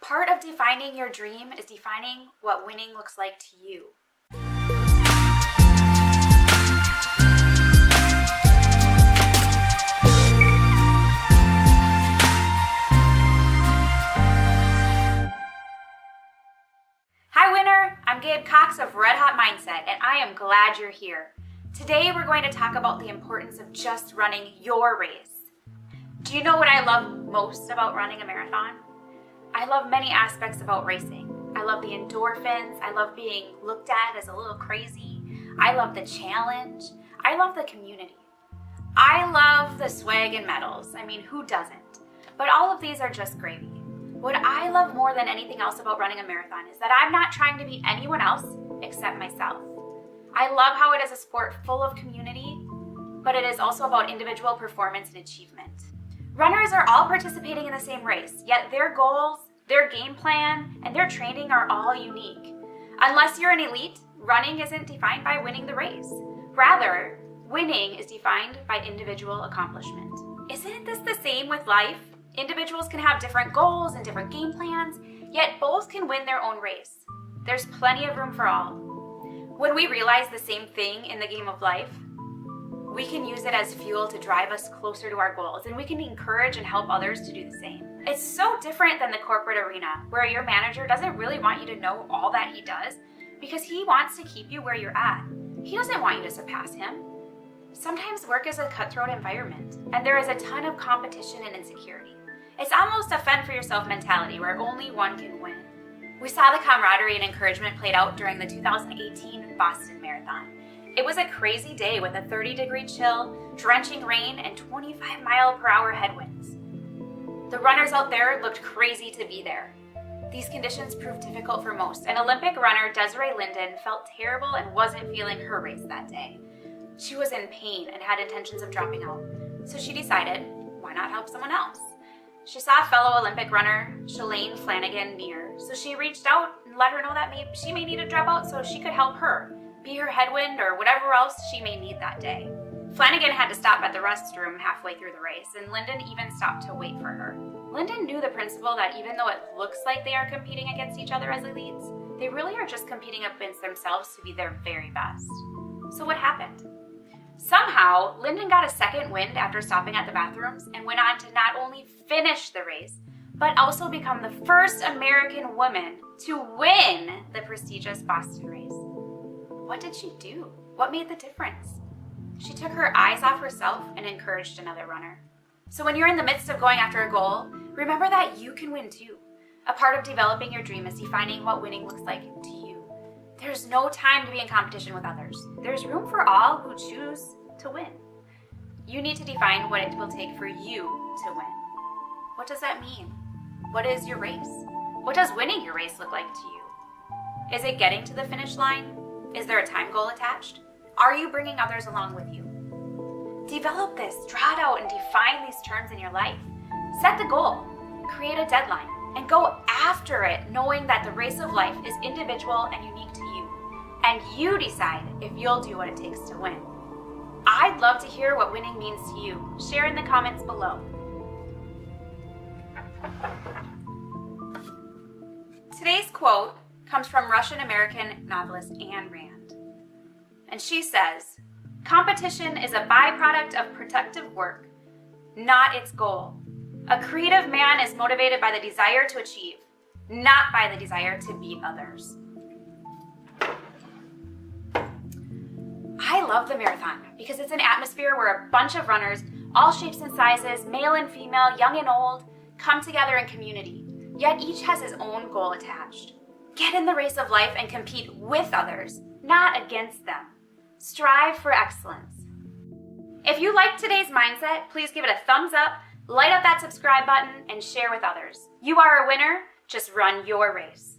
Part of defining your dream is defining what winning looks like to you. Hi winner, I'm Gabe Cox of Red Hot Mindset, and I am glad you're here. Today we're going to talk about the importance of just running your race. Do you know what I love most about running a marathon? I love many aspects about racing. I love the endorphins. I love being looked at as a little crazy. I love the challenge. I love the community. I love the swag and medals. I mean, who doesn't? But all of these are just gravy. What I love more than anything else about running a marathon is that I'm not trying to be anyone else except myself. I love how it is a sport full of community, but it is also about individual performance and achievement. Runners are all participating in the same race, yet their goals, their game plan, and their training are all unique. Unless you're an elite, running isn't defined by winning the race. Rather, winning is defined by individual accomplishment. Isn't this the same with life? Individuals can have different goals and different game plans, yet both can win their own race. There's plenty of room for all. When we realize the same thing in the game of life, we can use it as fuel to drive us closer to our goals, and we can encourage and help others to do the same. It's so different than the corporate arena, where your manager doesn't really want you to know all that he does because he wants to keep you where you're at. He doesn't want you to surpass him. Sometimes work is a cutthroat environment, and there is a ton of competition and insecurity. It's almost a fend for yourself mentality where only one can win. We saw the camaraderie and encouragement played out during the 2018 Boston Marathon. It was a crazy day with a 30-degree chill, drenching rain, and 25-mile-per-hour headwinds. The runners out there looked crazy to be there. These conditions proved difficult for most, and Olympic runner Desiree Linden felt terrible and wasn't feeling her race that day. She was in pain and had intentions of dropping out, so she decided, why not help someone else? She saw fellow Olympic runner Shalane Flanagan near, so she reached out and let her know that she may need to drop out so she could help her, be her headwind, or whatever else she may need that day. Flanagan had to stop at the restroom halfway through the race, and Linden even stopped to wait for her. Linden knew the principle that even though it looks like they are competing against each other as elites, they really are just competing against themselves to be their very best. So what happened? Somehow, Linden got a second wind after stopping at the bathrooms and went on to not only finish the race, but also become the first American woman to win the prestigious Boston race. What did she do? What made the difference? She took her eyes off herself and encouraged another runner. So when you're in the midst of going after a goal, remember that you can win too. A part of developing your dream is defining what winning looks like to you. There's no time to be in competition with others. There's room for all who choose to win. You need to define what it will take for you to win. What does that mean? What is your race? What does winning your race look like to you? Is it getting to the finish line? Is there a time goal attached? Are you bringing others along with you? Develop this, draw it out, and define these terms in your life. Set the goal, create a deadline, and go after it knowing that the race of life is individual and unique to you. And you decide if you'll do what it takes to win. I'd love to hear what winning means to you. Share in the comments below. Today's quote comes from Russian-American novelist Ayn Rand. And she says, "Competition is a byproduct of productive work, not its goal. A creative man is motivated by the desire to achieve, not by the desire to beat others." I love the marathon because it's an atmosphere where a bunch of runners, all shapes and sizes, male and female, young and old, come together in community, yet each has his own goal attached. Get in the race of life and compete with others, not against them. Strive for excellence. If you liked today's mindset, please give it a thumbs up, light up that subscribe button, and share with others. You are a winner. Just run your race.